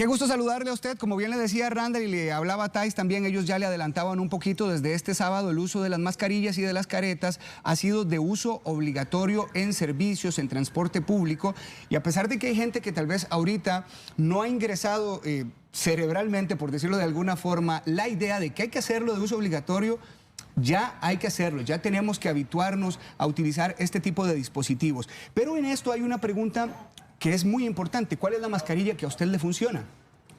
Qué gusto saludarle a usted. Como bien le decía Randall y le hablaba Thais, también ellos ya le adelantaban un poquito desde este sábado. El uso de las mascarillas y de las caretas ha sido de uso obligatorio en servicios, en transporte público. Y a pesar de que hay gente que tal vez ahorita no ha ingresado cerebralmente, por decirlo de alguna forma, la idea de que hay que hacerlo de uso obligatorio, ya hay que hacerlo, ya tenemos que habituarnos a utilizar este tipo de dispositivos. Pero en esto hay una pregunta que es muy importante. ¿Cuál es la mascarilla que a usted le funciona?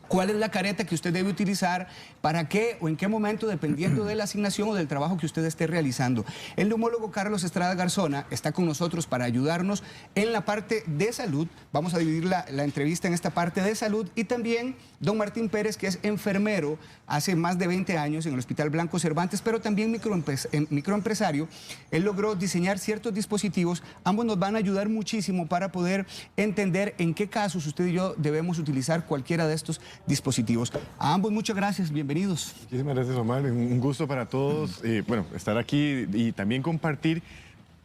¿Cuál es la careta que usted debe utilizar? ¿Para qué o en qué momento? Dependiendo de la asignación o del trabajo que usted esté realizando. El neumólogo Carlos Estrada Garzona está con nosotros para ayudarnos en la parte de salud. Vamos a dividir la entrevista en esta parte de salud. Y también don Martín Pérez, que es enfermero hace más de 20 años en el Hospital Blanco Cervantes, pero también microempresario. Él logró diseñar ciertos dispositivos. Ambos nos van a ayudar muchísimo para poder entender en qué casos usted y yo debemos utilizar cualquiera de estos dispositivos. A ambos muchas gracias, bienvenidos. Muchísimas gracias, Omar, un gusto para todos, bueno, estar aquí y también compartir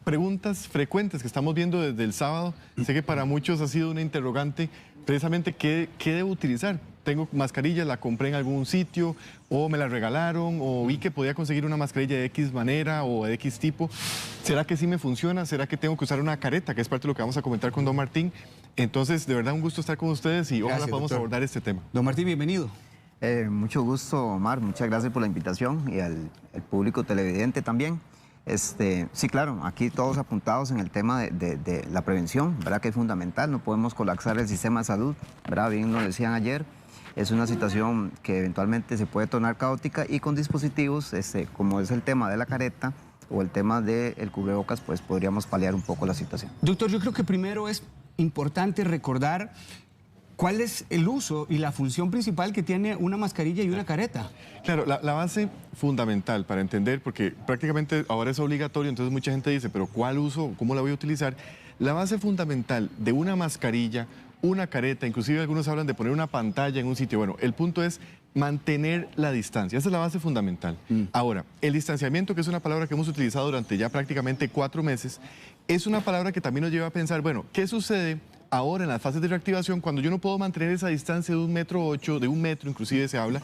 preguntas frecuentes que estamos viendo desde el sábado. Sé que para muchos ha sido una interrogante, precisamente qué debo utilizar. Tengo mascarilla, la compré en algún sitio o me la regalaron o vi que podía conseguir una mascarilla de X manera o de X tipo. ¿Será que sí me funciona? ¿Será que tengo que usar una careta? Que es parte de lo que vamos a comentar con don Martín. Entonces, de verdad, un gusto estar con ustedes y ojalá podamos abordar este tema. Don Martín, bienvenido. Mucho gusto, Omar. Muchas gracias por la invitación y al público televidente también. Sí, claro, aquí todos apuntados en el tema de la prevención, ¿verdad? Que es fundamental. No podemos colapsar el sistema de salud, ¿verdad? Bien lo decían ayer. Es una situación que eventualmente se puede tornar caótica y con dispositivos, como es el tema de la careta o el tema del cubrebocas, pues podríamos paliar un poco la situación. Doctor, yo creo que primero es importante recordar cuál es el uso y la función principal que tiene una mascarilla y una careta. Claro, la base fundamental para entender, porque prácticamente ahora es obligatorio, entonces mucha gente dice, pero ¿cuál uso? ¿Cómo la voy a utilizar? La base fundamental de una mascarilla, una careta, inclusive algunos hablan de poner una pantalla en un sitio. Bueno, el punto es mantener la distancia. Esa es la base fundamental. Ahora, el distanciamiento, que es una palabra que hemos utilizado durante ya prácticamente 4 meses, es una palabra que también nos lleva a pensar, bueno, ¿qué sucede ahora en las fases de reactivación cuando yo no puedo mantener esa distancia de 1,8 m, de 1 metro inclusive se habla?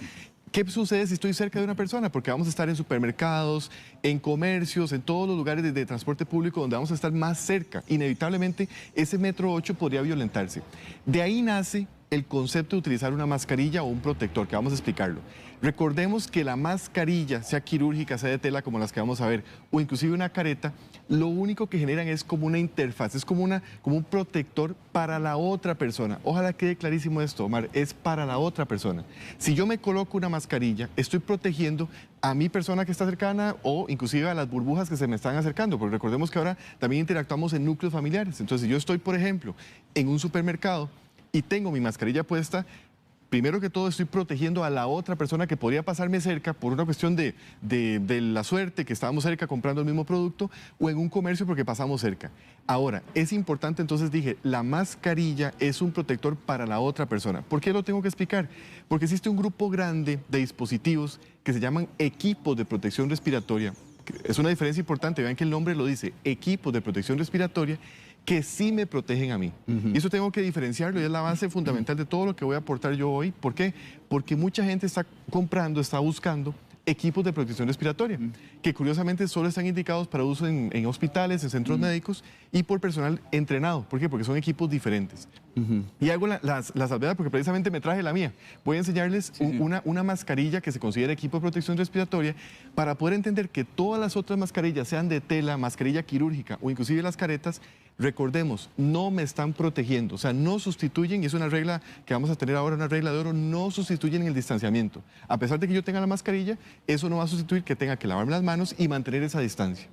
¿Qué sucede si estoy cerca de una persona? Porque vamos a estar en supermercados, en comercios, en todos los lugares de transporte público donde vamos a estar más cerca. Inevitablemente ese 1,8 m podría violentarse. De ahí nace el concepto de utilizar una mascarilla o un protector, que vamos a explicarlo. Recordemos que la mascarilla, sea quirúrgica, sea de tela como las que vamos a ver, o inclusive una careta, lo único que generan es como una interfaz, es como un protector para la otra persona. Ojalá quede clarísimo esto, Omar, es para la otra persona. Si yo me coloco una mascarilla, estoy protegiendo a mi persona que está cercana o inclusive a las burbujas que se me están acercando, porque recordemos que ahora también interactuamos en núcleos familiares. Entonces, si yo estoy, por ejemplo, en un supermercado y tengo mi mascarilla puesta, primero que todo estoy protegiendo a la otra persona que podría pasarme cerca por una cuestión de la suerte, que estábamos cerca comprando el mismo producto, o en un comercio porque pasamos cerca. Ahora, es importante, entonces dije, la mascarilla es un protector para la otra persona. ¿Por qué lo tengo que explicar? Porque existe un grupo grande de dispositivos que se llaman equipos de protección respiratoria. Es una diferencia importante, vean que el nombre lo dice, equipos de protección respiratoria, que sí me protegen a mí. Y eso tengo que diferenciarlo y es la base fundamental de todo lo que voy a aportar yo hoy. ¿Por qué? Porque mucha gente está comprando, está buscando equipos de protección respiratoria, que curiosamente solo están indicados para uso en hospitales, en centros médicos y por personal entrenado. ¿Por qué? Porque son equipos diferentes. Y hago la salvedad porque precisamente me traje la mía. Voy a enseñarles una mascarilla que se considera equipo de protección respiratoria para poder entender que todas las otras mascarillas, sean de tela, mascarilla quirúrgica o inclusive las caretas, recordemos, no me están protegiendo, o sea, no sustituyen, y es una regla que vamos a tener ahora, una regla de oro, no sustituyen el distanciamiento. A pesar de que yo tenga la mascarilla, eso no va a sustituir que tenga que lavarme las manos y mantener esa distancia.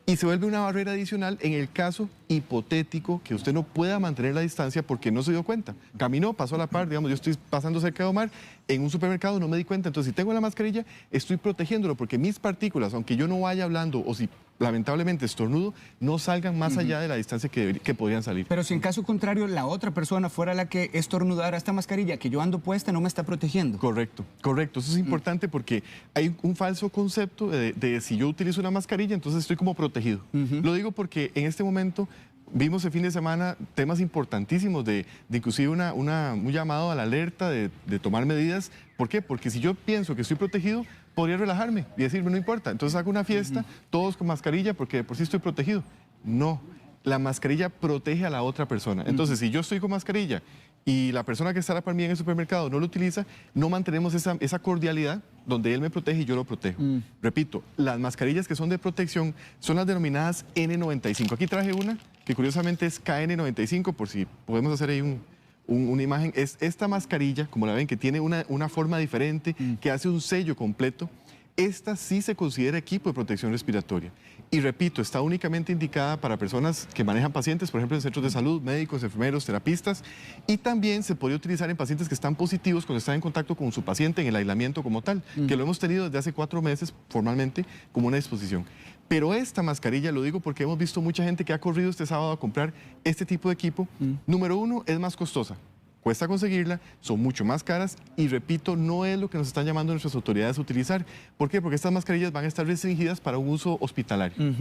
Y se vuelve una barrera adicional en el caso hipotético que usted no pueda mantener la distancia porque no se dio cuenta. Caminó, pasó a la par, digamos, yo estoy pasando cerca de Omar, en un supermercado no me di cuenta, entonces si tengo la mascarilla, estoy protegiéndolo porque mis partículas, aunque yo no vaya hablando o si lamentablemente estornudo, no salgan más allá de la distancia que podrían salir. Pero si en caso contrario la otra persona fuera la que estornudara esta mascarilla que yo ando puesta, no me está protegiendo. Correcto, correcto. Eso es importante porque hay un falso concepto de si yo utilizo una mascarilla, entonces estoy como protegido. Lo digo porque en este momento vimos el fin de semana temas importantísimos de inclusive un llamado a la alerta de tomar medidas. ¿Por qué? Porque si yo pienso que estoy protegido, podría relajarme y decirme, no importa. Entonces hago una fiesta, todos con mascarilla porque de por sí estoy protegido. No, la mascarilla protege a la otra persona. Entonces, si yo estoy con mascarilla y la persona que está para mí en el supermercado no lo utiliza, no mantenemos esa cordialidad donde él me protege y yo lo protejo. Repito, las mascarillas que son de protección son las denominadas N95. Aquí traje una que curiosamente es KN95, por si podemos hacer ahí una imagen. Es esta mascarilla, como la ven, que tiene una forma diferente, que hace un sello completo. Esta sí se considera equipo de protección respiratoria. Y repito, está únicamente indicada para personas que manejan pacientes, por ejemplo, en centros de salud, médicos, enfermeros, terapistas, y también se podría utilizar en pacientes que están positivos cuando están en contacto con su paciente en el aislamiento como tal, que lo hemos tenido desde hace 4 meses formalmente como una disposición. Pero esta mascarilla, lo digo porque hemos visto mucha gente que ha corrido este sábado a comprar este tipo de equipo. Número 1, es más costosa. Cuesta conseguirla, son mucho más caras y repito, no es lo que nos están llamando nuestras autoridades a utilizar. ¿Por qué? Porque estas mascarillas van a estar restringidas para un uso hospitalario.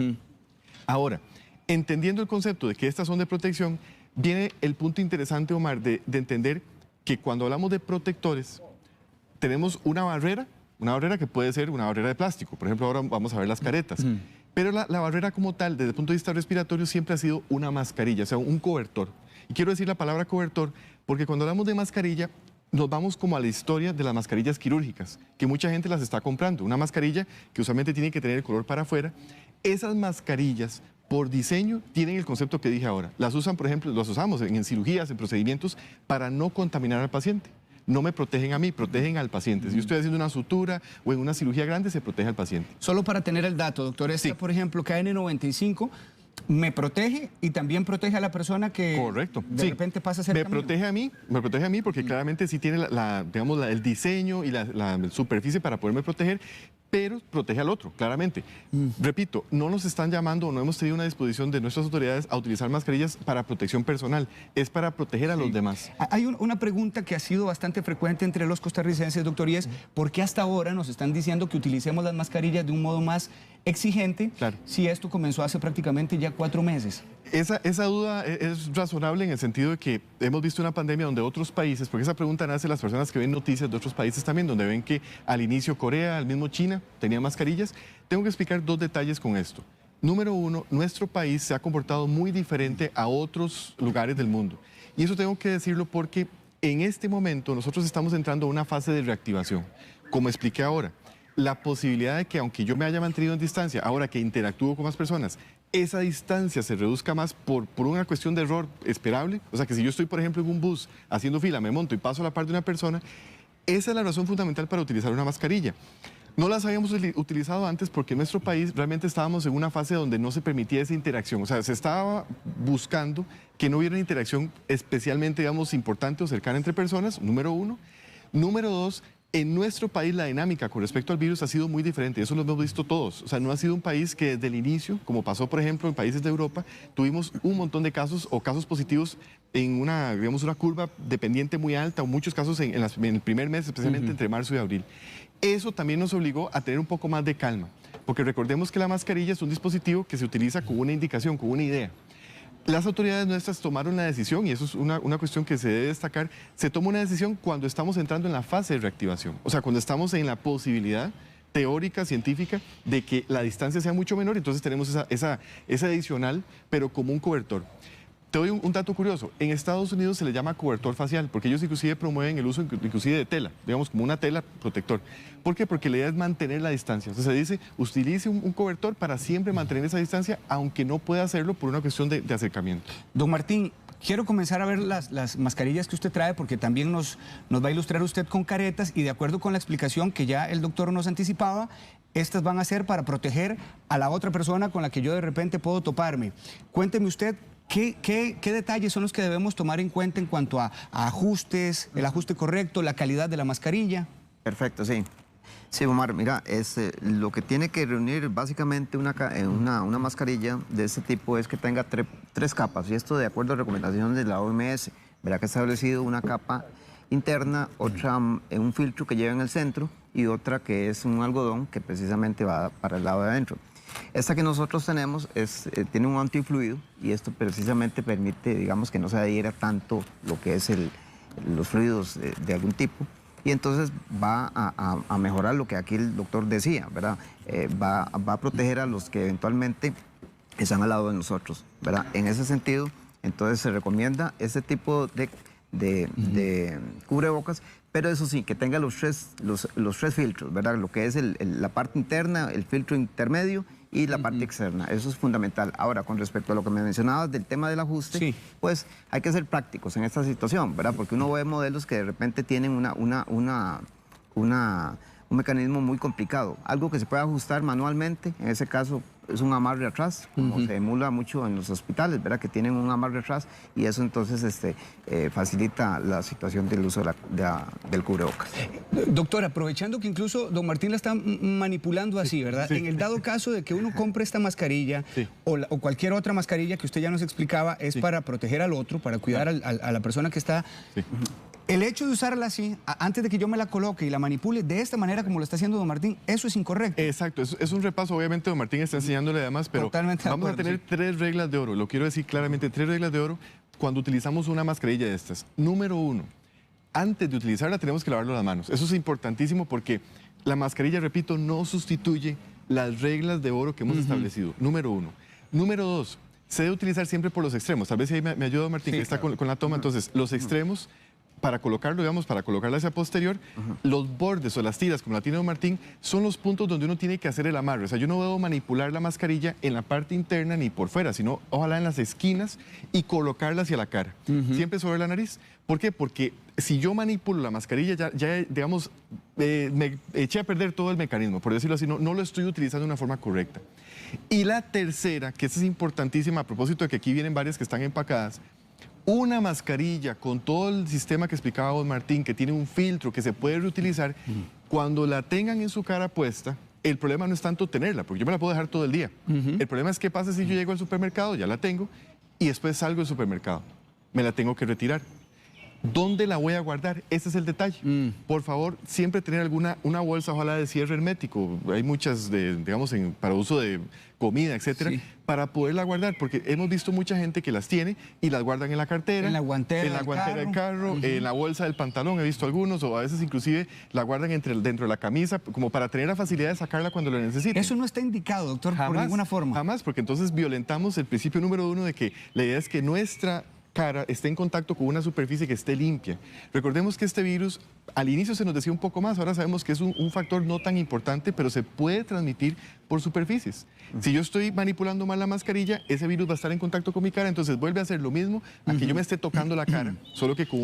Ahora, entendiendo el concepto de que estas son de protección, viene el punto interesante, Omar, de entender que cuando hablamos de protectores, tenemos una barrera que puede ser una barrera de plástico. Por ejemplo, ahora vamos a ver las caretas. Pero la barrera como tal, desde el punto de vista respiratorio, siempre ha sido una mascarilla, o sea, un cobertor. Y quiero decir la palabra cobertor porque cuando hablamos de mascarilla, nos vamos como a la historia de las mascarillas quirúrgicas, que mucha gente las está comprando. Una mascarilla que usualmente tiene que tener el color para afuera. Esas mascarillas, por diseño, tienen el concepto que dije ahora. Las usan, por ejemplo, las usamos en cirugías, en procedimientos, para no contaminar al paciente. No me protegen a mí, protegen al paciente. Si yo estoy haciendo una sutura o en una cirugía grande, se protege al paciente. Solo para tener el dato, doctor, esta, por ejemplo, KN95, me protege y también protege a la persona que de repente pasa cerca me protege a mí porque claramente sí tiene digamos, el diseño y la superficie para poderme proteger, pero protege al otro, claramente. Repito, no nos están llamando o no hemos tenido una disposición de nuestras autoridades a utilizar mascarillas para protección personal, es para proteger a los demás. Hay una pregunta que ha sido bastante frecuente entre los costarricenses, doctor, y es ¿por qué hasta ahora nos están diciendo que utilicemos las mascarillas de un modo más exigente si esto comenzó hace prácticamente ya 4 meses? Esa duda es razonable en el sentido de que hemos visto una pandemia donde otros países, porque esa pregunta nace de las personas que ven noticias de otros países también, donde ven que al inicio Corea, al mismo China, tenían mascarillas. Tengo que explicar 2 detalles con esto. Número 1, nuestro país se ha comportado muy diferente a otros lugares del mundo. Y eso tengo que decirlo porque en este momento nosotros estamos entrando a una fase de reactivación. Como expliqué ahora, la posibilidad de que aunque yo me haya mantenido en distancia, ahora que interactúo con más personas, esa distancia se reduzca más por una cuestión de error esperable. O sea, que si yo estoy, por ejemplo, en un bus haciendo fila, me monto y paso a la par de una persona, esa es la razón fundamental para utilizar una mascarilla. No las habíamos utilizado antes porque en nuestro país realmente estábamos en una fase donde no se permitía esa interacción. O sea, se estaba buscando que no hubiera una interacción especialmente, digamos, importante o cercana entre personas, número 1. Número 2, en nuestro país la dinámica con respecto al virus ha sido muy diferente, eso lo hemos visto todos. O sea, no ha sido un país que desde el inicio, como pasó por ejemplo en países de Europa, tuvimos un montón de casos o casos positivos en una curva dependiente muy alta o muchos casos en el primer mes, especialmente entre marzo y abril. Eso también nos obligó a tener un poco más de calma, porque recordemos que la mascarilla es un dispositivo que se utiliza con una indicación, con una idea. Las autoridades nuestras tomaron la decisión, y eso es una cuestión que se debe destacar, se toma una decisión cuando estamos entrando en la fase de reactivación, o sea, cuando estamos en la posibilidad teórica, científica, de que la distancia sea mucho menor, entonces tenemos esa adicional, pero como un cobertor. Te doy un dato curioso, en Estados Unidos se le llama cobertor facial, porque ellos inclusive promueven el uso inclusive de tela, digamos como una tela protector. ¿Por qué? Porque la idea es mantener la distancia. Entonces se dice, utilice un cobertor para siempre mantener esa distancia, aunque no pueda hacerlo por una cuestión de acercamiento. Don Martín, quiero comenzar a ver las mascarillas que usted trae, porque también nos va a ilustrar usted con caretas, y de acuerdo con la explicación que ya el doctor nos anticipaba, estas van a ser para proteger a la otra persona con la que yo de repente puedo toparme. Cuénteme usted, ¿qué detalles son los que debemos tomar en cuenta en cuanto a ajustes, el ajuste correcto, la calidad de la mascarilla? Perfecto, sí. Sí, Omar, mira, lo que tiene que reunir básicamente una mascarilla de este tipo es que tenga 3 capas, y esto de acuerdo a recomendaciones de la OMS. Verá que ha establecido una capa interna, otra en un filtro que lleva en el centro y otra que es un algodón que precisamente va para el lado de adentro. Esta que nosotros tenemos tiene un antifluido y esto precisamente permite, digamos, que no se adhiera tanto lo que es los fluidos de algún tipo. Y entonces va a mejorar lo que aquí el doctor decía, ¿verdad? Va a proteger a los que eventualmente están al lado de nosotros, ¿verdad? En ese sentido, entonces se recomienda ese tipo de cubrebocas, pero eso sí, que tenga los tres filtros, ¿verdad? Lo que es la parte interna, el filtro intermedio y la parte externa. Eso es fundamental. Ahora, con respecto a lo que me mencionabas del tema del ajuste, sí, pues hay que ser prácticos en esta situación, ¿verdad? Porque uno ve modelos que de repente tienen un mecanismo muy complicado. Algo que se puede ajustar manualmente, en ese caso es un amarre atrás, como se emula mucho en los hospitales, ¿verdad? Que tienen un amarre atrás y eso entonces facilita la situación del uso del cubrebocas. Doctor, aprovechando que incluso don Martín la está manipulando así, ¿verdad? Sí. En el dado caso de que uno compre esta mascarilla sí, o cualquier otra mascarilla que usted ya nos explicaba, es sí, para proteger al otro, para cuidar a la persona que está... sí. El hecho de usarla así, antes de que yo me la coloque y la manipule de esta manera como lo está haciendo don Martín, eso es incorrecto. Exacto, es un repaso, obviamente don Martín está enseñándole además, pero Totalmente de vamos a acuerdo, tener sí. 3 reglas de oro, lo quiero decir claramente, 3 reglas de oro cuando utilizamos una mascarilla de estas. Número 1, antes de utilizarla tenemos que lavarnos las manos. Eso es importantísimo porque la mascarilla, repito, no sustituye las reglas de oro que hemos establecido. Número 1. Número 2, se debe utilizar siempre por los extremos. Tal vez ahí me ayuda Martín, Sí, que está claro. con la toma. Entonces, los extremos, para colocarlo, digamos, para colocarla hacia posterior, los bordes o las tiras, como la tiene don Martín, son los puntos donde uno tiene que hacer el amarre. O sea, yo no debo manipular la mascarilla en la parte interna ni por fuera, sino ojalá en las esquinas y colocarla hacia la cara, siempre sobre la nariz. ¿Por qué? Porque si yo manipulo la mascarilla, ya digamos, me eché a perder todo el mecanismo, por decirlo así, no lo estoy utilizando de una forma correcta. Y la tercera, que esa es importantísima, a propósito de que aquí vienen varias que están empacadas, una mascarilla con todo el sistema que explicaba don Martín, que tiene un filtro que se puede reutilizar, cuando la tengan en su cara puesta, el problema no es tanto tenerla, porque yo me la puedo dejar todo el día. El problema es qué pasa si yo llego al supermercado, ya la tengo, y después salgo del supermercado. Me la tengo que retirar. ¿Dónde la voy a guardar? Ese es el detalle. Por favor, siempre tener una bolsa, ojalá de cierre hermético. Hay muchas, digamos, para uso de comida, etcétera, Sí. para poderla guardar, porque hemos visto mucha gente que las tiene y las guardan en la cartera, En la guantera del carro, en la bolsa del pantalón, he visto algunos, o a veces inclusive la guardan dentro de la camisa, como para tener la facilidad de sacarla cuando lo necesiten. Eso no está indicado, doctor, por ninguna forma. Jamás, porque entonces violentamos el principio número 1 de que la idea es que nuestra cara esté en contacto con una superficie que esté limpia. Recordemos que este virus, al inicio se nos decía un poco más, ahora sabemos que es un factor no tan importante, pero se puede transmitir por superficies. Si yo estoy manipulando mal la mascarilla, ese virus va a estar en contacto con mi cara, entonces vuelve a hacer lo mismo a que yo me esté tocando la cara, solo que con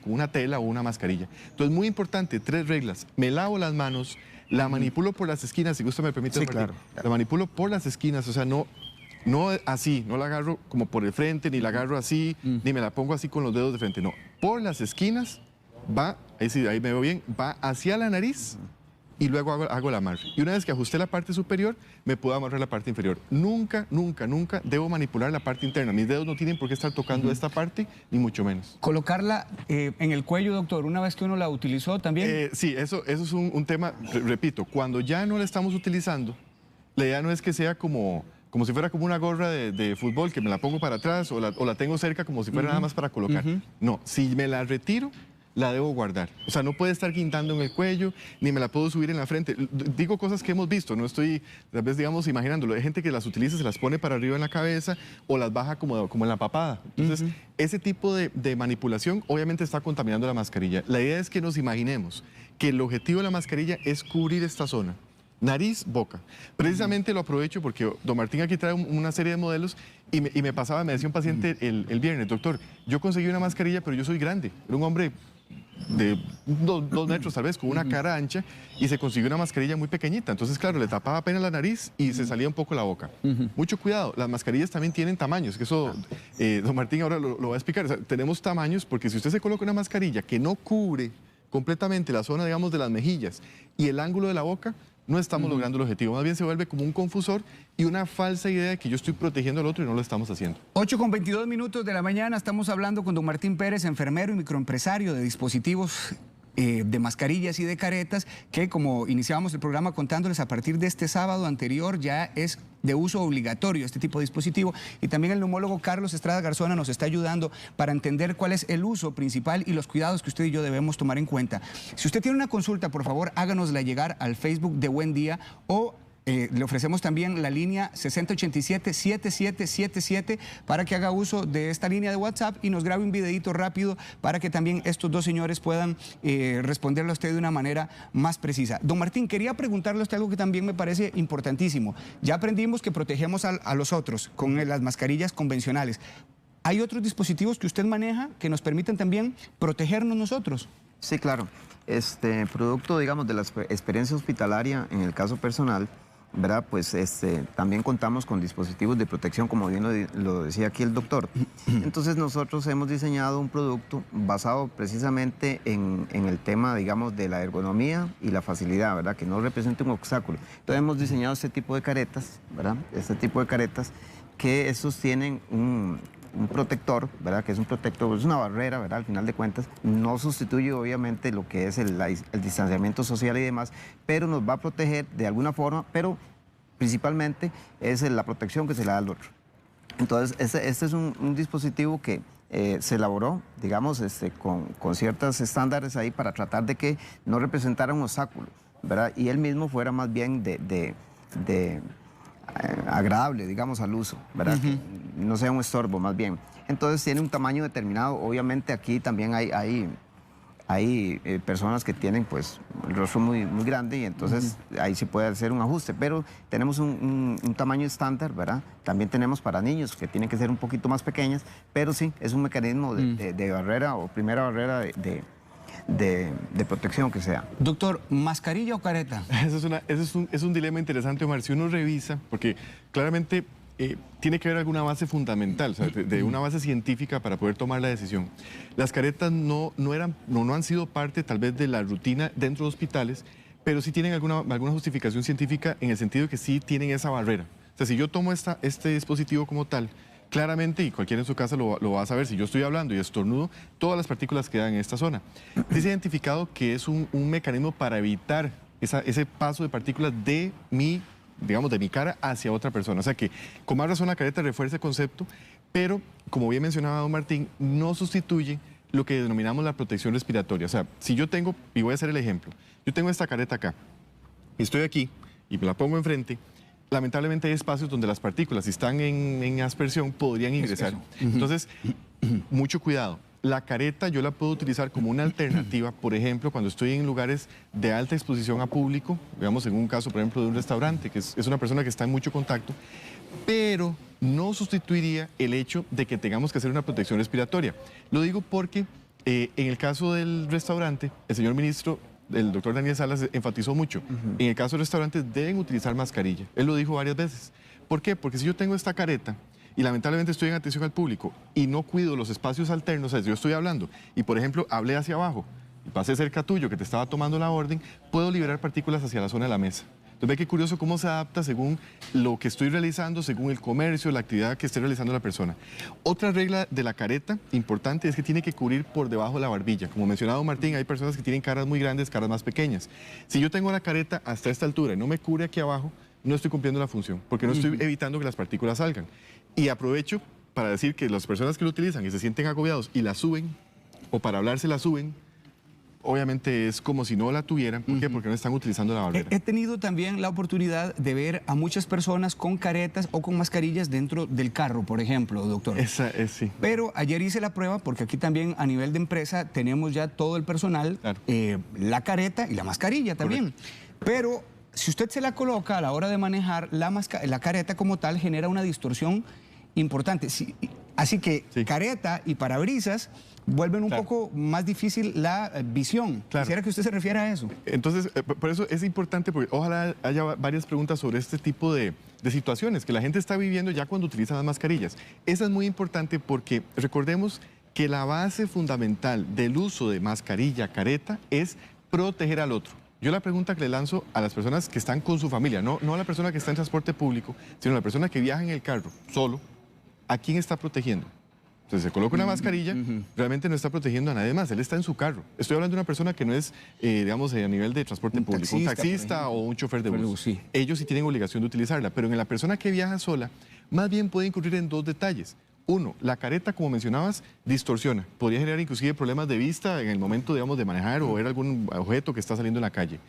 una tela o una mascarilla. Entonces, muy importante, 3 reglas. Me lavo las manos, la manipulo por las esquinas, si gusta me permite, Sí, Martín. claro. La manipulo por las esquinas, o sea, no así, no la agarro como por el frente, ni la agarro así, ni me la pongo así con los dedos de frente, no. Por las esquinas va, ahí sí, ahí me veo bien, va hacia la nariz y luego hago el amarre. Y una vez que ajusté la parte superior, me puedo amarrar la parte inferior. Nunca, nunca, nunca debo manipular la parte interna. Mis dedos no tienen por qué estar tocando esta parte, ni mucho menos. Colocarla en el cuello, doctor, una vez que uno la utilizó también. Sí, eso es un tema, repito, cuando ya no la estamos utilizando, la idea no es que sea como si fuera como una gorra de fútbol que me la pongo para atrás o la tengo cerca como si fuera nada más para colocar. No, si me la retiro, la debo guardar. O sea, no puede estar guindando en el cuello, ni me la puedo subir en la frente. Digo cosas que hemos visto, no estoy, tal vez, digamos, imaginándolo. Hay gente que las utiliza, se las pone para arriba en la cabeza o las baja como en la papada. Entonces, ese tipo de manipulación obviamente está contaminando la mascarilla. La idea es que nos imaginemos que el objetivo de la mascarilla es cubrir esta zona. Nariz, boca. Precisamente lo aprovecho porque don Martín aquí trae una serie de modelos y me decía un paciente el viernes, doctor, yo conseguí una mascarilla, pero yo soy grande. Era un hombre de 2 metros tal vez, con una cara ancha, y se consiguió una mascarilla muy pequeñita. Entonces, claro, le tapaba apenas la nariz y se salía un poco la boca. Mucho cuidado, las mascarillas también tienen tamaños, que eso don Martín ahora lo va a explicar. O sea, tenemos tamaños porque si usted se coloca una mascarilla que no cubre completamente la zona, digamos, de las mejillas y el ángulo de la boca, no estamos logrando el objetivo. Más bien se vuelve como un confusor y una falsa idea de que yo estoy protegiendo al otro y no lo estamos haciendo. 8:22 de la mañana, estamos hablando con don Martín Pérez, enfermero y microempresario de dispositivos de mascarillas y de caretas, que como iniciábamos el programa contándoles, a partir de este sábado anterior ya es de uso obligatorio este tipo de dispositivo. Y también el neumólogo Carlos Estrada Garzona nos está ayudando para entender cuál es el uso principal y los cuidados que usted y yo debemos tomar en cuenta. Si usted tiene una consulta, por favor, háganosla llegar al Facebook de Buen Día o le ofrecemos también la línea 6087-7777 para que haga uso de esta línea de WhatsApp y nos grabe un videito rápido para que también estos dos señores puedan responderle a usted de una manera más precisa. Don Martín, quería preguntarle a usted algo que también me parece importantísimo. Ya aprendimos que protegemos a los otros con las mascarillas convencionales. ¿Hay otros dispositivos que usted maneja que nos permiten también protegernos nosotros? Sí, claro. Producto, digamos, de la experiencia hospitalaria, en el caso personal, ¿verdad? Pues también contamos con dispositivos de protección, como bien lo decía aquí el doctor. Entonces nosotros hemos diseñado un producto basado precisamente en el tema, digamos, de la ergonomía y la facilidad, ¿verdad? Que no represente un obstáculo. Entonces hemos diseñado este tipo de caretas, ¿verdad? Este tipo de caretas que estos tienen un protector, ¿verdad? Que es un protector, es una barrera, ¿verdad? Al final de cuentas, no sustituye obviamente lo que es el distanciamiento social y demás, pero nos va a proteger de alguna forma, pero principalmente es la protección que se le da al otro. Entonces, este es un dispositivo que se elaboró, digamos, con ciertos estándares ahí para tratar de que no representara un obstáculo, ¿verdad? Y él mismo fuera más bien agradable, digamos, al uso, ¿verdad? Que no sea un estorbo, más bien. Entonces tiene un tamaño determinado. Obviamente aquí también hay personas que tienen pues el rostro muy grande y entonces ahí se puede hacer un ajuste, pero tenemos un tamaño estándar, ¿verdad? También tenemos para niños que tienen que ser un poquito más pequeñas, pero sí, es un mecanismo de barrera o primera barrera de protección que sea. Doctor, ¿mascarilla o careta? Eso es un dilema interesante, Omar. Si uno revisa, porque claramente tiene que haber alguna base fundamental, o sea, de una base científica para poder tomar la decisión. Las caretas no han sido parte tal vez de la rutina dentro de hospitales, pero sí tienen alguna justificación científica en el sentido de que sí tienen esa barrera. O sea, si yo tomo este dispositivo como tal, claramente, y cualquiera en su casa lo va a saber, si yo estoy hablando y estornudo, todas las partículas quedan en esta zona. Dice identificado que es un mecanismo para evitar ese paso de partículas de mi cara hacia otra persona. O sea que, con más razón, la careta refuerza el concepto, pero, como bien mencionaba don Martín, no sustituye lo que denominamos la protección respiratoria. O sea, si yo tengo, y voy a hacer el ejemplo, yo tengo esta careta acá, y estoy aquí, y me la pongo enfrente, lamentablemente hay espacios donde las partículas, si están en aspersión, podrían ingresar. Entonces, mucho cuidado. La careta yo la puedo utilizar como una alternativa, por ejemplo, cuando estoy en lugares de alta exposición a público, digamos en un caso, por ejemplo, de un restaurante, que es una persona que está en mucho contacto, pero no sustituiría el hecho de que tengamos que hacer una protección respiratoria. Lo digo porque en el caso del restaurante, el señor ministro, el doctor Daniel Salas, enfatizó mucho. En el caso de restaurantes deben utilizar mascarilla. Él lo dijo varias veces. ¿Por qué? Porque si yo tengo esta careta y lamentablemente estoy en atención al público y no cuido los espacios alternos, o sea, yo estoy hablando y, por ejemplo, hablé hacia abajo y pasé cerca tuyo que te estaba tomando la orden, puedo liberar partículas hacia la zona de la mesa. Entonces ve qué curioso cómo se adapta según lo que estoy realizando, según el comercio, la actividad que esté realizando la persona. Otra regla de la careta importante es que tiene que cubrir por debajo de la barbilla. Como mencionado Martín, hay personas que tienen caras muy grandes, caras más pequeñas. Si yo tengo la careta hasta esta altura y no me cubre aquí abajo, no estoy cumpliendo la función, porque no estoy evitando que las partículas salgan. Y aprovecho para decir que las personas que lo utilizan y se sienten agobiados y la suben, o para hablar se la suben, obviamente es como si no la tuvieran. ¿Por qué? Porque no están utilizando la barrera. He tenido también la oportunidad de ver a muchas personas con caretas o con mascarillas dentro del carro, por ejemplo, doctor. Sí. Pero ayer hice la prueba porque aquí también a nivel de empresa tenemos ya todo el personal, claro, la careta y la mascarilla también. Correcto. Pero si usted se la coloca a la hora de manejar, la careta como tal genera una distorsión importante. Así que careta y parabrisas vuelven un poco más difícil la visión. Claro. Quisiera que usted se refiera a eso. Entonces, por eso es importante, porque ojalá haya varias preguntas sobre este tipo de situaciones que la gente está viviendo ya cuando utiliza las mascarillas. Esa es muy importante porque recordemos que la base fundamental del uso de mascarilla, careta, es proteger al otro. Yo la pregunta que le lanzo a las personas que están con su familia, no a la persona que está en transporte público, sino a la persona que viaja en el carro solo, ¿a quién está protegiendo? O Entonces se coloca una mascarilla, realmente no está protegiendo a nadie más, él está en su carro. Estoy hablando de una persona que no es, digamos, a nivel de transporte público, un taxista o un chofer de bus. Sí. Ellos sí tienen obligación de utilizarla, pero en la persona que viaja sola, más bien puede incurrir en dos detalles. Uno, la careta, como mencionabas, distorsiona. Podría generar inclusive problemas de vista en el momento, digamos, de manejar o ver algún objeto que está saliendo en la calle.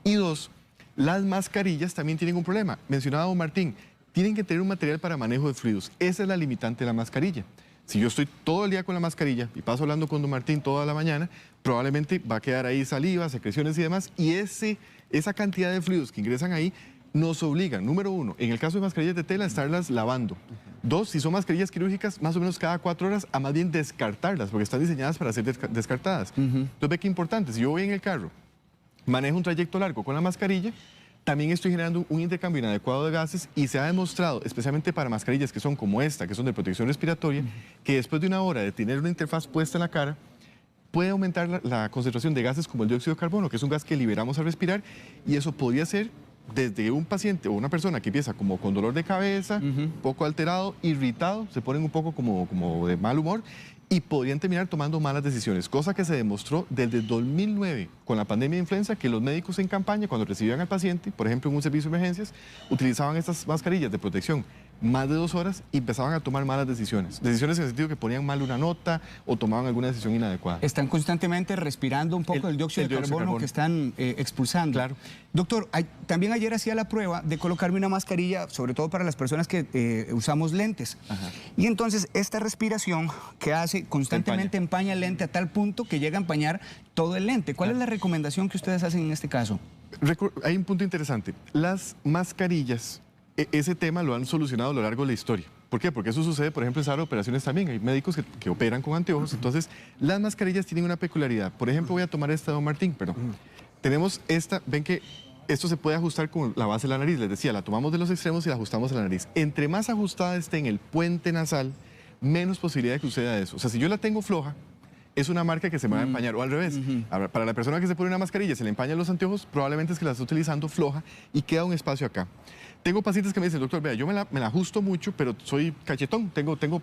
Y dos, las mascarillas también tienen un problema. Mencionaba don Martín, tienen que tener un material para manejo de fluidos. Esa es la limitante de la mascarilla. Si yo estoy todo el día con la mascarilla y paso hablando con don Martín toda la mañana, probablemente va a quedar ahí saliva, secreciones y demás, y esa cantidad de fluidos que ingresan ahí nos obligan, número uno, en el caso de mascarillas de tela, a estarlas lavando. Dos, si son mascarillas quirúrgicas, más o menos cada 4 horas, a más bien descartarlas, porque están diseñadas para ser descartadas. Entonces ve qué importante, si yo voy en el carro, manejo un trayecto largo con la mascarilla, también estoy generando un intercambio inadecuado de gases y se ha demostrado, especialmente para mascarillas que son como esta, que son de protección respiratoria, que después de una hora de tener una interfaz puesta en la cara, puede aumentar la concentración de gases como el dióxido de carbono, que es un gas que liberamos al respirar, y eso podría ser desde un paciente o una persona que empieza como con dolor de cabeza, un poco alterado, irritado, se ponen un poco como de mal humor, y podrían terminar tomando malas decisiones, cosa que se demostró desde 2009 con la pandemia de influenza, que los médicos en campaña, cuando recibían al paciente, por ejemplo en un servicio de emergencias, utilizaban estas mascarillas de protección más de 2 horas y empezaban a tomar malas decisiones. Decisiones en el sentido que ponían mal una nota o tomaban alguna decisión inadecuada. Están constantemente respirando un poco el dióxido de carbono que están expulsando. Claro. Doctor, también ayer hacía la prueba de colocarme una mascarilla, sobre todo para las personas que usamos lentes. Ajá. Y entonces esta respiración que hace constantemente empaña el lente a tal punto que llega a empañar todo el lente. ¿Cuál es la recomendación que ustedes hacen en este caso? Hay un punto interesante. Las mascarillas, ese tema lo han solucionado a lo largo de la historia. ¿Por qué? Porque eso sucede, por ejemplo, en sala de operaciones también. Hay médicos que operan con anteojos. Entonces, las mascarillas tienen una peculiaridad. Por ejemplo, voy a tomar esta de don Martín, perdón. Tenemos esta, ven que esto se puede ajustar con la base de la nariz. Les decía, la tomamos de los extremos y la ajustamos a la nariz. Entre más ajustada esté en el puente nasal, menos posibilidad de que suceda eso. O sea, si yo la tengo floja, es una marca que se me va a empañar, o al revés. Ahora, para la persona que se pone una mascarilla, se le empañan los anteojos, probablemente es que la está utilizando floja y queda un espacio acá. Tengo pacientes que me dicen, doctor, vea, yo me la ajusto mucho, pero soy cachetón, tengo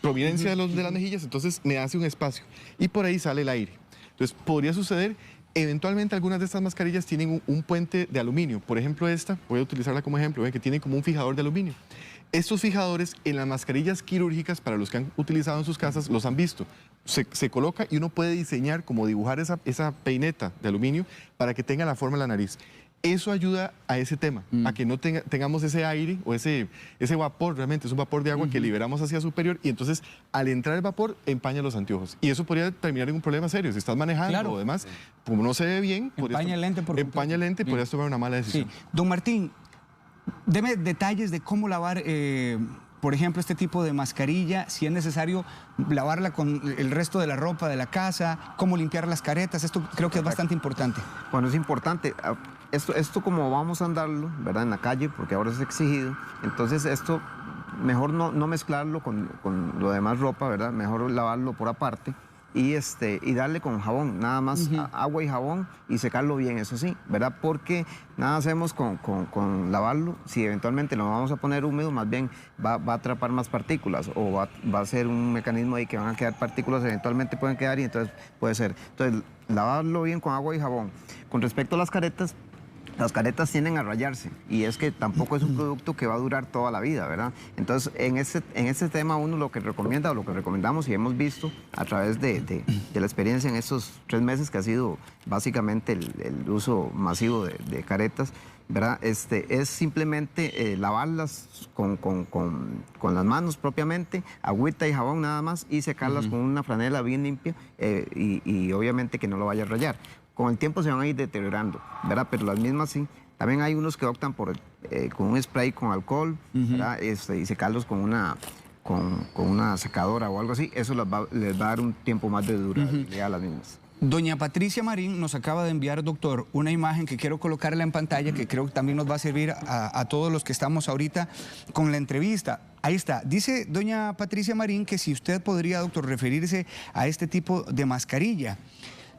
prominencia de las mejillas, entonces me hace un espacio y por ahí sale el aire. Entonces, podría suceder, eventualmente algunas de estas mascarillas tienen un puente de aluminio. Por ejemplo, esta, voy a utilizarla como ejemplo, ven que tiene como un fijador de aluminio. Estos fijadores en las mascarillas quirúrgicas, para los que han utilizado en sus casas, los han visto. Se coloca y uno puede diseñar, como dibujar esa peineta de aluminio para que tenga la forma de la nariz. Eso ayuda a ese tema, a que no tengamos ese aire o ese vapor, realmente es un vapor de agua que liberamos hacia superior y entonces al entrar el vapor empaña los anteojos. Y eso podría terminar en un problema serio. Si estás manejando o demás, como no se ve bien, empaña el lente, podrías tomar una mala decisión. Sí. Don Martín, deme detalles de cómo lavar, por ejemplo, este tipo de mascarilla, si es necesario lavarla con el resto de la ropa de la casa, cómo limpiar las caretas. Esto creo que es bastante importante. Bueno, es importante. Esto como vamos a andarlo, ¿verdad? En la calle, porque ahora es exigido. Entonces esto, mejor no mezclarlo con lo demás ropa, ¿verdad? Mejor lavarlo por aparte y darle con jabón, nada más agua y jabón y secarlo bien, eso sí, ¿verdad? Porque nada hacemos con lavarlo, si eventualmente lo vamos a poner húmedo, más bien va a atrapar más partículas o va a ser un mecanismo ahí que van a quedar partículas, eventualmente pueden quedar y entonces puede ser. Entonces, lavarlo bien con agua y jabón. Con respecto a las caretas tienden a rayarse y es que tampoco es un producto que va a durar toda la vida, ¿verdad? Entonces, en este tema uno lo que recomienda o lo que recomendamos y hemos visto a través de la experiencia en estos 3 meses que ha sido básicamente el uso masivo de caretas, ¿verdad? Es simplemente lavarlas con las manos propiamente, agüita y jabón nada más y secarlas con una franela bien limpia y obviamente que no lo vaya a rayar. Con el tiempo se van a ir deteriorando, ¿verdad? Pero las mismas sí. También hay unos que optan por con un spray con alcohol, ¿verdad? Y secarlos con una secadora o algo así. Eso les va a dar un tiempo más de durabilidad a las mismas. Doña Patricia Marín nos acaba de enviar, doctor, una imagen que quiero colocarla en pantalla, que creo que también nos va a servir a todos los que estamos ahorita con la entrevista. Ahí está. Dice doña Patricia Marín que si usted podría, doctor, referirse a este tipo de mascarilla.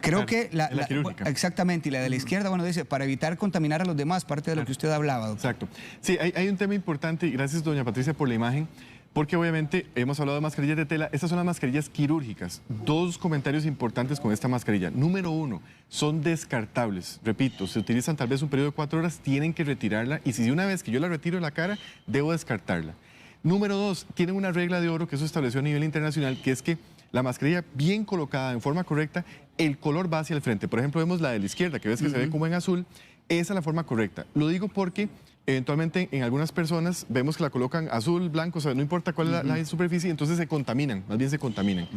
Creo que la quirúrgica. Exactamente, y la de la izquierda, bueno, dice, para evitar contaminar a los demás, parte de lo que usted hablaba, doctor. Exacto. Sí, hay un tema importante, y gracias, doña Patricia, por la imagen. Porque obviamente hemos hablado de mascarillas de tela, estas son las mascarillas quirúrgicas. Dos comentarios importantes con esta mascarilla. Número uno, son descartables. Repito, se utilizan tal vez un periodo de 4 horas, tienen que retirarla y si una vez que yo la retiro de la cara, debo descartarla. Número dos, tienen una regla de oro que eso estableció a nivel internacional, que es que la mascarilla bien colocada en forma correcta, el color va hacia el frente. Por ejemplo, vemos la de la izquierda, que ves que se ve como en azul, esa es la forma correcta. Lo digo porque eventualmente en algunas personas vemos que la colocan azul, blanco, o sea, no importa cuál es la superficie, entonces se contaminan, más bien se contaminan.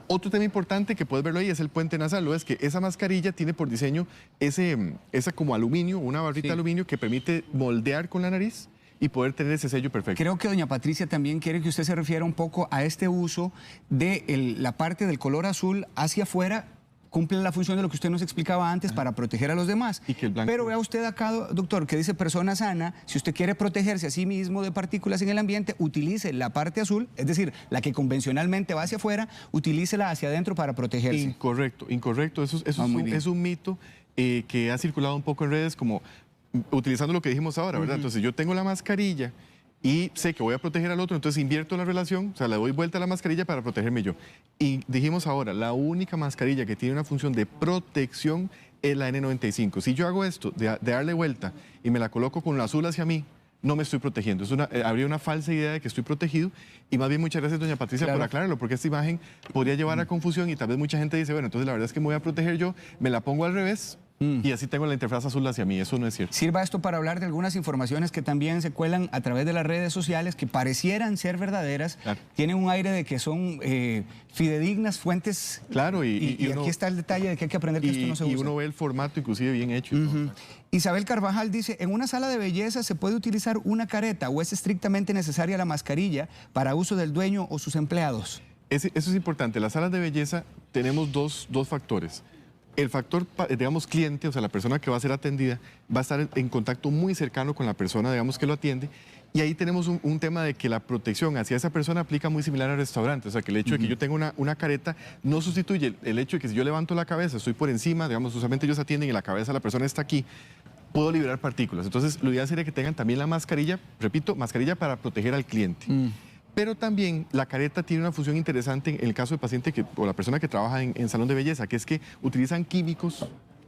Otro tema importante que puedes verlo ahí es el puente nasal, lo es que esa mascarilla tiene por diseño esa como aluminio, una barrita de aluminio que permite moldear con la nariz y poder tener ese sello perfecto. Creo que doña Patricia también quiere que usted se refiera un poco a este uso de la parte del color azul hacia afuera. Cumple la función de lo que usted nos explicaba antes para proteger a los demás. Y que el blanco... Pero vea usted acá, doctor, que dice persona sana, si usted quiere protegerse a sí mismo de partículas en el ambiente, utilice la parte azul, es decir, la que convencionalmente va hacia afuera, utilícela hacia adentro para protegerse. Incorrecto, incorrecto. Eso es un mito que ha circulado un poco en redes como utilizando lo que dijimos ahora, ¿verdad? Entonces yo tengo la mascarilla y sé que voy a proteger al otro, entonces invierto la relación, o sea, le doy vuelta a la mascarilla para protegerme yo. Y dijimos ahora, la única mascarilla que tiene una función de protección es la N95. Si yo hago esto, de darle vuelta y me la coloco con la azul hacia mí, no me estoy protegiendo. Habría una falsa idea de que estoy protegido y más bien muchas gracias, doña Patricia, por aclararlo, porque esta imagen podría llevar a confusión y tal vez mucha gente dice, bueno, entonces la verdad es que me voy a proteger yo, me la pongo al revés. Y así tengo la interfaz azul hacia mí, eso no es cierto. Sirva esto para hablar de algunas informaciones que también se cuelan a través de las redes sociales que parecieran ser verdaderas, tienen un aire de que son fidedignas, fuentes. Claro, y aquí está el detalle de que hay que aprender que esto no se usa. Y uno ve el formato inclusive bien hecho. Isabel Carvajal dice, ¿en una sala de belleza se puede utilizar una careta o es estrictamente necesaria la mascarilla para uso del dueño o sus empleados? Eso es importante. En las salas de belleza tenemos dos factores. El factor, digamos, cliente, o sea, la persona que va a ser atendida, va a estar en contacto muy cercano con la persona, digamos, que lo atiende. Y ahí tenemos un tema de que la protección hacia esa persona aplica muy similar al restaurante. O sea, que el hecho de que yo tenga una careta no sustituye el hecho de que si yo levanto la cabeza, estoy por encima, digamos, usualmente ellos atienden y la cabeza de la persona está aquí, puedo liberar partículas. Entonces, lo ideal sería que tengan también la mascarilla, repito, mascarilla para proteger al cliente. Pero también la careta tiene una función interesante en el caso del paciente o la persona que trabaja en salón de belleza, que es que utilizan químicos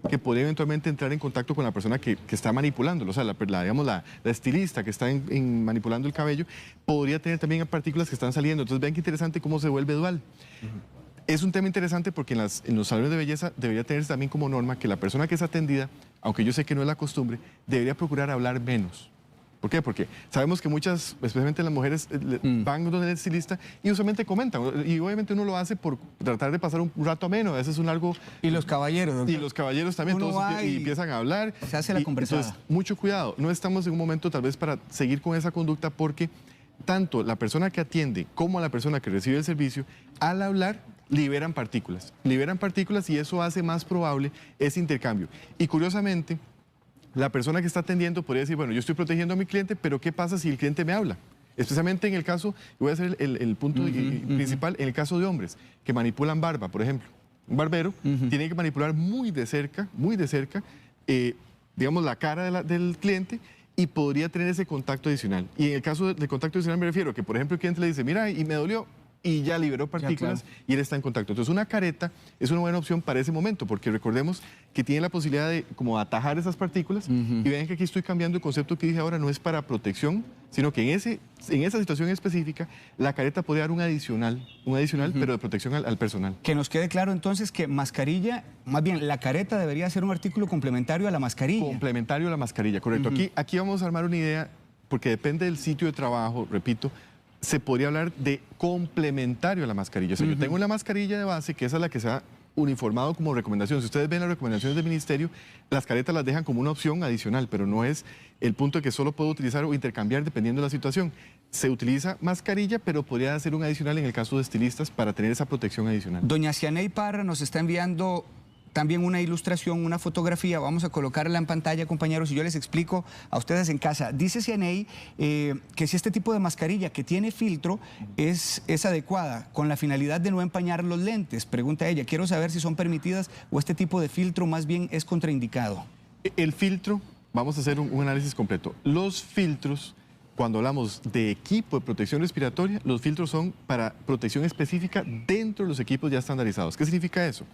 que podrían eventualmente entrar en contacto con la persona que está manipulándolo. O sea, digamos, la estilista que está manipulando el cabello podría tener también partículas que están saliendo. Entonces, vean qué interesante cómo se vuelve dual. Es un tema interesante porque en los salones de belleza debería tenerse también como norma que la persona que es atendida, aunque yo sé que no es la costumbre, debería procurar hablar menos. ¿Por qué? Porque sabemos que muchas, especialmente las mujeres, van donde el estilista y usualmente comentan. Y obviamente uno lo hace por tratar de pasar un rato ameno. A veces es un largo... Y los caballeros, doctor. Y los caballeros también, todos y empiezan a hablar. Se hace la conversada. Entonces, mucho cuidado. No estamos en un momento tal vez para seguir con esa conducta porque tanto la persona que atiende como la persona que recibe el servicio, al hablar, liberan partículas. Liberan partículas y eso hace más probable ese intercambio. Y curiosamente, la persona que está atendiendo podría decir, bueno, yo estoy protegiendo a mi cliente, pero ¿qué pasa si el cliente me habla? Especialmente en el caso, voy a hacer el punto principal, en el caso de hombres que manipulan barba, por ejemplo. Un barbero tiene que manipular muy de cerca, digamos, la cara del cliente y podría tener ese contacto adicional. Y en el caso del contacto adicional me refiero a que, por ejemplo, el cliente le dice, mira, y me dolió, y ya liberó partículas y él está en contacto. Entonces una careta es una buena opción para ese momento porque recordemos que tiene la posibilidad de como atajar esas partículas y vean que aquí estoy cambiando el concepto que dije ahora, no es para protección, sino que en esa situación específica la careta puede dar un adicional pero de protección al personal. Que nos quede claro entonces que mascarilla, más bien la careta debería ser un artículo complementario a la mascarilla. Complementario a la mascarilla, correcto. Aquí vamos a armar una idea porque depende del sitio de trabajo, repito, se podría hablar de complementario a la mascarilla. O sea, yo tengo una mascarilla de base, que esa es la que se ha uniformado como recomendación. Si ustedes ven las recomendaciones del ministerio, las caretas las dejan como una opción adicional, pero no es el punto de que solo puedo utilizar o intercambiar dependiendo de la situación. Se utiliza mascarilla, pero podría hacer un adicional en el caso de estilistas para tener esa protección adicional. Doña Cianey Parra nos está enviando también una ilustración, una fotografía. Vamos a colocarla en pantalla, compañeros, y yo les explico a ustedes en casa. Dice Cianey que si este tipo de mascarilla que tiene filtro es adecuada con la finalidad de no empañar los lentes. Pregunta ella, quiero saber si son permitidas o este tipo de filtro más bien es contraindicado. El filtro, vamos a hacer un análisis completo. Los filtros cuando hablamos de equipo de protección respiratoria, los filtros son para protección específica dentro de los equipos ya estandarizados. ¿Qué significa eso?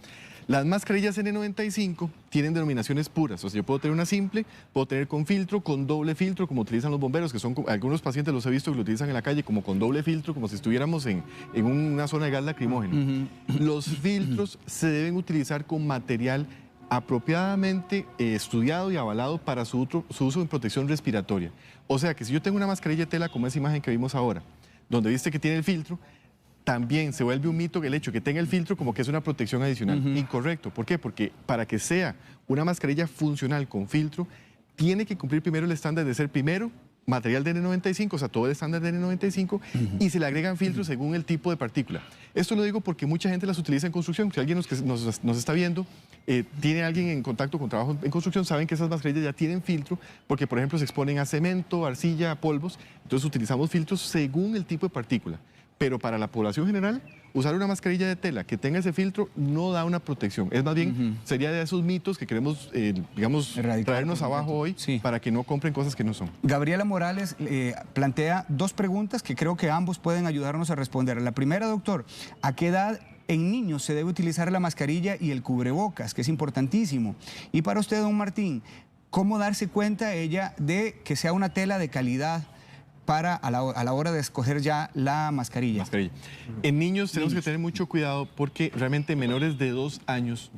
Las mascarillas N95 tienen denominaciones puras. O sea, yo puedo tener una simple, puedo tener con filtro, con doble filtro, como utilizan los bomberos, que son, algunos pacientes los he visto que lo utilizan en la calle como con doble filtro, como si estuviéramos en una zona de gas lacrimógeno. Los filtros se deben utilizar con material apropiadamente estudiado y avalado para su uso en protección respiratoria. O sea que si yo tengo una mascarilla de tela como esa imagen que vimos ahora, donde viste que tiene el filtro, también se vuelve un mito que el hecho que tenga el filtro como que es una protección adicional. Incorrecto. ¿Por qué? Porque para que sea una mascarilla funcional con filtro, tiene que cumplir primero el estándar de ser primero material de N95, o sea, todo el estándar de N95, y se le agregan filtros según el tipo de partícula. Esto lo digo porque mucha gente las utiliza en construcción. Si alguien nos está viendo, tiene alguien en contacto con trabajo en construcción, saben que esas mascarillas ya tienen filtro, porque por ejemplo se exponen a cemento, arcilla, a polvos, entonces utilizamos filtros según el tipo de partícula. Pero para la población general, usar una mascarilla de tela que tenga ese filtro no da una protección. Es más bien, sería de esos mitos que queremos, digamos, traernos abajo hoy para que no compren cosas que no son. Gabriela Morales plantea dos preguntas que creo que ambos pueden ayudarnos a responder. La primera, doctor, ¿a qué edad en niños se debe utilizar la mascarilla y el cubrebocas? Que es importantísimo. Y para usted, don Martín, ¿cómo darse cuenta ella de que sea una tela de calidad para a la hora de escoger ya la mascarilla? En niños tenemos que tener mucho cuidado porque realmente menores de 2 años,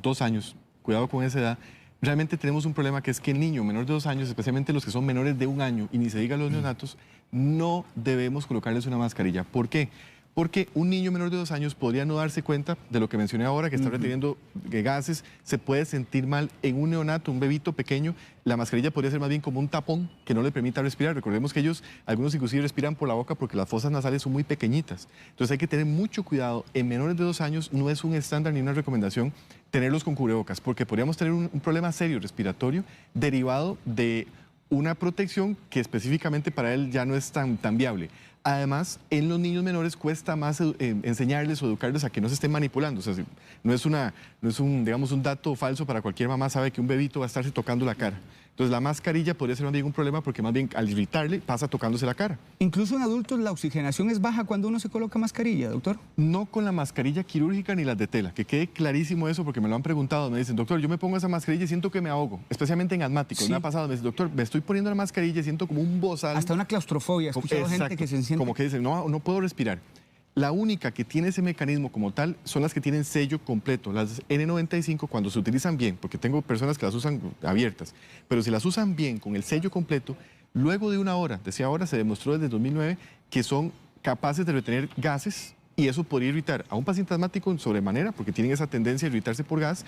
cuidado con esa edad, realmente tenemos un problema que es que el niño menor de 2 años, especialmente los que son menores de 1 año y ni se diga los neonatos, no debemos colocarles una mascarilla. ¿Por qué? Porque un niño menor de 2 años podría no darse cuenta de lo que mencioné ahora, que está reteniendo gases, se puede sentir mal. En un neonato, un bebito pequeño, la mascarilla podría ser más bien como un tapón que no le permita respirar. Recordemos que algunos inclusive respiran por la boca porque las fosas nasales son muy pequeñitas. Entonces hay que tener mucho cuidado. En menores de 2 años no es un estándar ni una recomendación tenerlos con cubrebocas, porque podríamos tener un problema serio respiratorio derivado de una protección que específicamente para él ya no es tan viable. Además, en los niños menores cuesta más enseñarles o educarles a que no se estén manipulando. O sea, no es digamos, un dato falso para cualquier mamá, sabe que un bebito va a estarse tocando la cara. Entonces, la mascarilla podría ser más bien un problema porque más bien al irritarle pasa tocándose la cara. Incluso en adultos la oxigenación es baja cuando uno se coloca mascarilla, doctor. No con la mascarilla quirúrgica ni las de tela, que quede clarísimo eso porque me lo han preguntado. Me dicen, doctor, yo me pongo esa mascarilla y siento que me ahogo, especialmente en asmáticos. Me ha pasado, me dicen, doctor, me estoy poniendo la mascarilla y siento como un bozal. Hasta una claustrofobia, he escuchado gente que se siente... Como que dicen, no puedo respirar. La única que tiene ese mecanismo como tal son las que tienen sello completo. Las N95 cuando se utilizan bien, porque tengo personas que las usan abiertas, pero si las usan bien con el sello completo, luego de 1 hora, decía ahora, se demostró desde 2009 que son capaces de retener gases y eso podría irritar a un paciente asmático en sobremanera, porque tienen esa tendencia a irritarse por gas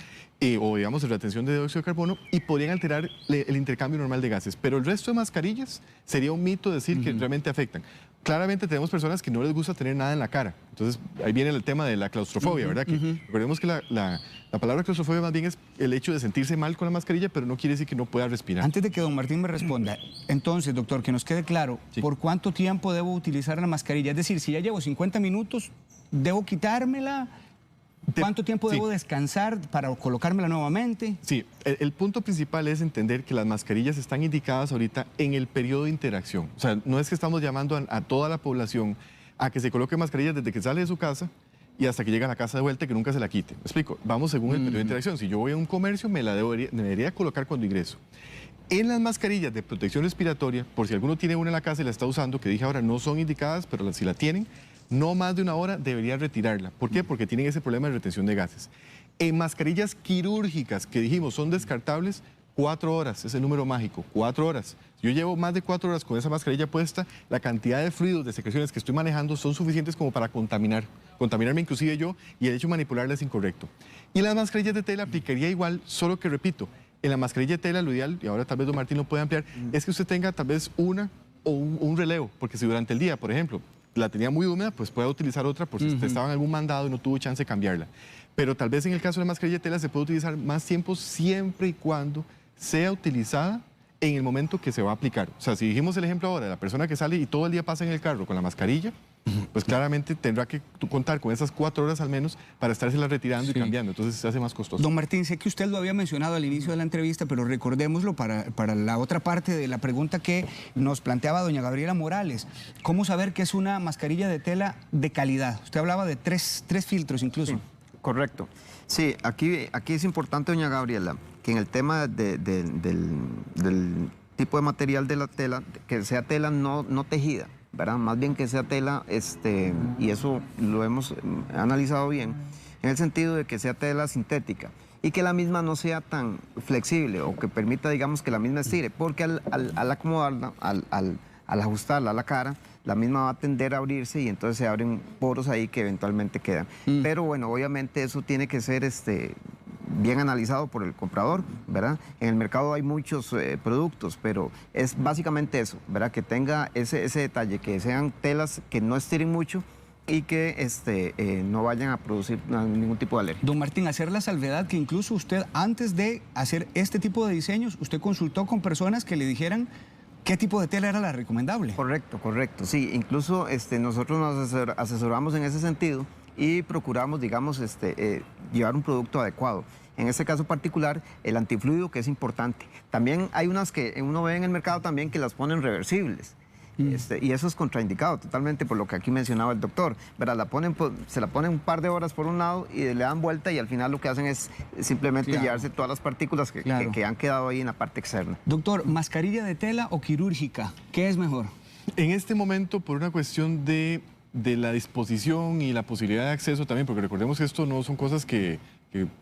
o digamos retención de dióxido de carbono y podrían alterar el intercambio normal de gases. Pero el resto de mascarillas sería un mito decir que realmente afectan. Claramente tenemos personas que no les gusta tener nada en la cara. Entonces, ahí viene el tema de la claustrofobia, ¿verdad? Recordemos que la palabra claustrofobia más bien es el hecho de sentirse mal con la mascarilla, pero no quiere decir que no pueda respirar. Antes de que don Martín me responda, entonces, doctor, que nos quede claro, ¿por cuánto tiempo debo utilizar la mascarilla? Es decir, si ya llevo 50 minutos, ¿debo quitármela? ¿Cuánto tiempo debo descansar para colocármela nuevamente? Sí, el punto principal es entender que las mascarillas están indicadas ahorita en el periodo de interacción. O sea, no es que estamos llamando a toda la población a que se coloque mascarillas desde que sale de su casa y hasta que llega a la casa de vuelta y que nunca se la quite. ¿Me explico? Vamos según el periodo de interacción. Si yo voy a un comercio, me debería colocar cuando ingreso. En las mascarillas de protección respiratoria, por si alguno tiene una en la casa y la está usando, que dije ahora no son indicadas, pero si la tienen, no más de 1 hora debería retirarla. ¿Por qué? Porque tienen ese problema de retención de gases. En mascarillas quirúrgicas, que dijimos son descartables, 4 horas, es el número mágico, 4 horas. Yo llevo más de 4 horas con esa mascarilla puesta, la cantidad de fluidos, de secreciones que estoy manejando son suficientes como para contaminarme inclusive yo, y el hecho de manipularla es incorrecto. Y las mascarillas de tela aplicaría igual, solo que repito, en la mascarilla de tela lo ideal, y ahora tal vez don Martín lo puede ampliar, es que usted tenga tal vez una o un relevo, porque si durante el día, por ejemplo, la tenía muy húmeda, pues puede utilizar otra por si usted estaba en algún mandado y no tuvo chance de cambiarla. Pero tal vez en el caso de la mascarilla de tela se puede utilizar más tiempo siempre y cuando sea utilizada en el momento que se va a aplicar. O sea, si dijimos el ejemplo ahora de la persona que sale y todo el día pasa en el carro con la mascarilla, pues claramente tendrá que contar con esas 4 horas al menos para estársela retirando Sí. y cambiando, entonces se hace más costoso. Don Martín, sé que usted lo había mencionado al inicio de la entrevista, pero recordémoslo para la otra parte de la pregunta que nos planteaba doña Gabriela Morales. ¿Cómo saber que es una mascarilla de tela de calidad? Usted hablaba de tres filtros incluso. Sí, correcto. Sí, aquí es importante, doña Gabriela, que en el tema del tipo de material de la tela, que sea tela no tejida, ¿verdad? Más bien que sea tela, y eso lo hemos analizado bien, en el sentido de que sea tela sintética y que la misma no sea tan flexible o que permita, digamos, que la misma estire, porque al acomodarla, al ajustarla a la cara, la misma va a tender a abrirse y entonces se abren poros ahí que eventualmente quedan. Pero bueno, obviamente eso tiene que ser bien analizado por el comprador, ¿verdad? En el mercado hay muchos productos, pero es básicamente eso, ¿verdad? Que tenga ese detalle, que sean telas que no estiren mucho y que no vayan a producir ningún tipo de alergia. Don Martín, hacer la salvedad que incluso usted, antes de hacer este tipo de diseños, usted consultó con personas que le dijeran qué tipo de tela era la recomendable. Correcto, correcto. Sí, incluso nosotros nos asesoramos en ese sentido y procuramos, digamos, llevar un producto adecuado. En este caso particular, el antifluido, que es importante. También hay unas que uno ve en el mercado también que las ponen reversibles. Y eso es contraindicado totalmente por lo que aquí mencionaba el doctor, ¿verdad? Se la ponen un par de horas por un lado y le dan vuelta y al final lo que hacen es simplemente llevarse todas las partículas que han quedado ahí en la parte externa. Doctor, ¿mascarilla de tela o quirúrgica? ¿Qué es mejor? En este momento, por una cuestión de la disposición y la posibilidad de acceso también, porque recordemos que esto no son cosas que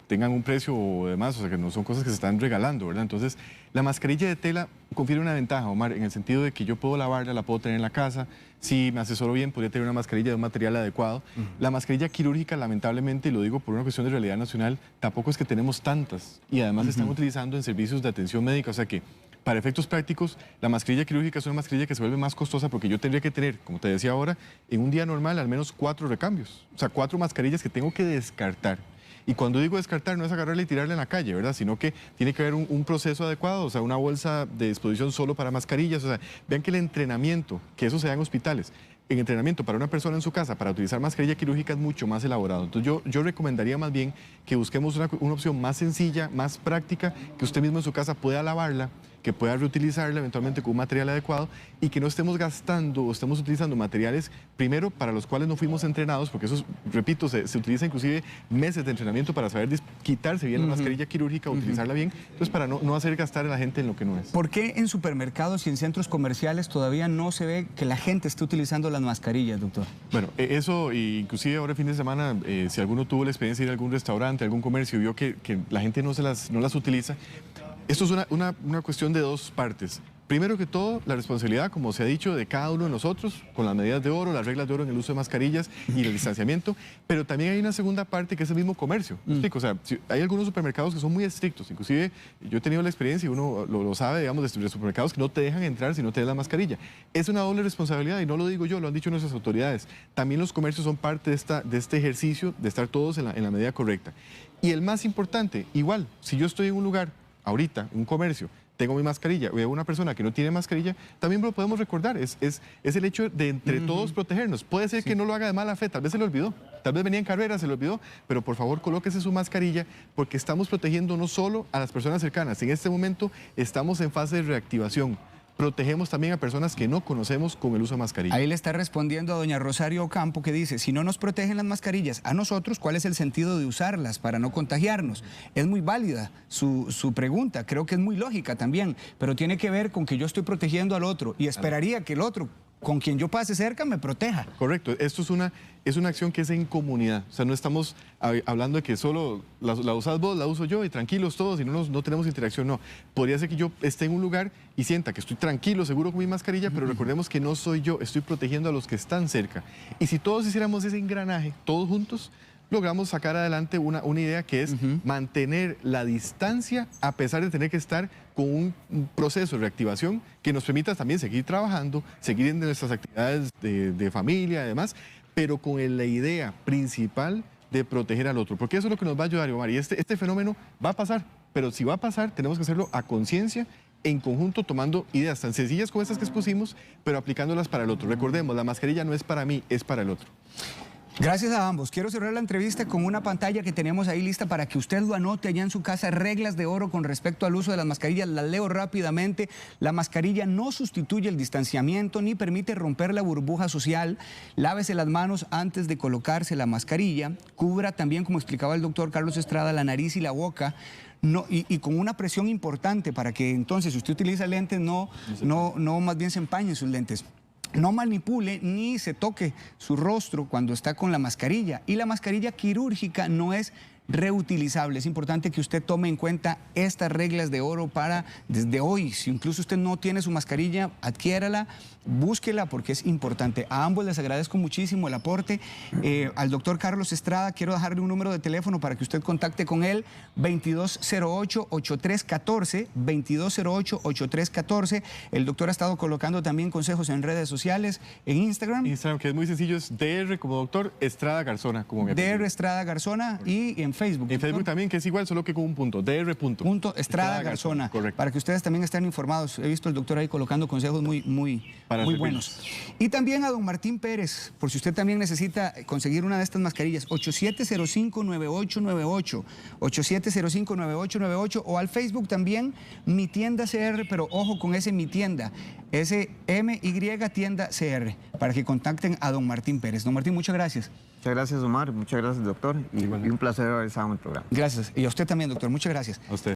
tengan un precio o demás, o sea, que no son cosas que se están regalando, ¿verdad? Entonces, la mascarilla de tela confiere una ventaja, Omar, en el sentido de que yo puedo lavarla, la puedo tener en la casa, si me asesoro bien, podría tener una mascarilla de un material adecuado. La mascarilla quirúrgica, lamentablemente, y lo digo por una cuestión de realidad nacional, tampoco es que tenemos tantas, y además se están utilizando en servicios de atención médica, o sea que para efectos prácticos, la mascarilla quirúrgica es una mascarilla que se vuelve más costosa porque yo tendría que tener, como te decía ahora, en un día normal al menos 4 recambios. O sea, 4 mascarillas que tengo que descartar. Y cuando digo descartar no es agarrarla y tirarla en la calle, ¿verdad? Sino que tiene que haber un proceso adecuado, o sea, una bolsa de disposición solo para mascarillas. O sea, vean que el entrenamiento, que eso se da en hospitales, en entrenamiento para una persona en su casa para utilizar mascarilla quirúrgica es mucho más elaborado. Entonces yo recomendaría más bien que busquemos una opción más sencilla, más práctica, que usted mismo en su casa pueda lavarla, que pueda reutilizarla eventualmente con un material adecuado y que no estemos gastando o estemos utilizando materiales, primero, para los cuales no fuimos entrenados, porque eso, repito, se utiliza inclusive meses de entrenamiento para saber quitarse bien la mascarilla quirúrgica, utilizarla bien, entonces para no hacer gastar a la gente en lo que no es. ¿Por qué en supermercados y en centros comerciales todavía no se ve que la gente esté utilizando las mascarillas, doctor? Bueno, eso, inclusive ahora el fin de semana, si alguno tuvo la experiencia de ir a algún restaurante, algún comercio, y vio que la gente no las utiliza, esto es una cuestión de 2 partes. Primero que todo, la responsabilidad, como se ha dicho, de cada uno de nosotros, con las medidas de oro, las reglas de oro en el uso de mascarillas y el distanciamiento, pero también hay una segunda parte que es el mismo comercio. ¿Me explico? O sea, hay algunos supermercados que son muy estrictos, inclusive yo he tenido la experiencia y uno lo sabe, digamos, de supermercados que no te dejan entrar si no te das la mascarilla. Es una doble responsabilidad y no lo digo yo, lo han dicho nuestras autoridades. También los comercios son parte de este ejercicio de estar todos en la medida correcta. Y el más importante, igual, si yo estoy en un lugar, ahorita, en un comercio, tengo mi mascarilla, veo a una persona que no tiene mascarilla, también lo podemos recordar. Es el hecho de entre todos protegernos. Puede ser que no lo haga de mala fe, tal vez se le olvidó, tal vez venía en carrera, se le olvidó, pero por favor colóquese su mascarilla porque estamos protegiendo no solo a las personas cercanas, en este momento estamos en fase de reactivación. Protegemos también a personas que no conocemos con el uso de mascarilla. Ahí le está respondiendo a doña Rosario Ocampo que dice, si no nos protegen las mascarillas a nosotros, ¿cuál es el sentido de usarlas para no contagiarnos? Es muy válida su pregunta, creo que es muy lógica también, pero tiene que ver con que yo estoy protegiendo al otro y esperaría que el otro, con quien yo pase cerca, me proteja. Correcto, esto es una acción que es en comunidad, o sea, no estamos hablando de que solo la usas vos, la uso yo y tranquilos todos y no tenemos interacción, no. Podría ser que yo esté en un lugar y sienta que estoy tranquilo, seguro con mi mascarilla, pero recordemos que no soy yo, estoy protegiendo a los que están cerca. Y si todos hiciéramos ese engranaje, todos juntos, logramos sacar adelante una idea que es mantener la distancia a pesar de tener que estar con un proceso de reactivación que nos permita también seguir trabajando, seguir en nuestras actividades de familia y demás, pero con la idea principal de proteger al otro, porque eso es lo que nos va a ayudar, Omar, y este fenómeno va a pasar, pero si va a pasar tenemos que hacerlo a conciencia en conjunto tomando ideas tan sencillas como estas que expusimos, pero aplicándolas para el otro. Recordemos, la mascarilla no es para mí, es para el otro. Gracias a ambos. Quiero cerrar la entrevista con una pantalla que tenemos ahí lista para que usted lo anote allá en su casa. Reglas de oro con respecto al uso de las mascarillas. Las leo rápidamente. La mascarilla no sustituye el distanciamiento ni permite romper la burbuja social. Lávese las manos antes de colocarse la mascarilla. Cubra también, como explicaba el doctor Carlos Estrada, la nariz y la boca. Y con una presión importante para que entonces, si usted utiliza lentes, no más bien se empañen sus lentes. No manipule ni se toque su rostro cuando está con la mascarilla. Y la mascarilla quirúrgica no es reutilizable. Es importante que usted tome en cuenta estas reglas de oro para desde hoy. Si incluso usted no tiene su mascarilla, adquiérala, búsquela porque es importante. A ambos les agradezco muchísimo el aporte. Al doctor Carlos Estrada quiero dejarle un número de teléfono para que usted contacte con él, 2208-8314, 2208-8314. El doctor ha estado colocando también consejos en redes sociales, en Instagram. Instagram, que es muy sencillo, es DR como doctor Estrada Garzona, como mi apellido. DR Estrada Garzona y en Facebook. En Facebook también, que es igual, solo que con un punto, DR. Estrada Garzona. Correcto. Para que ustedes también estén informados. He visto al doctor ahí colocando consejos muy buenos. Y también a don Martín Pérez, por si usted también necesita conseguir una de estas mascarillas, 8705-9898, 8705-9898, o al Facebook también, Mi Tienda CR, pero ojo con ese Mi Tienda, ese MY Tienda CR, para que contacten a don Martín Pérez. Don Martín, muchas gracias. Muchas gracias, Omar. Muchas gracias, doctor. Y un placer haber estado en el programa. Gracias. Y a usted también, doctor. Muchas gracias. A usted.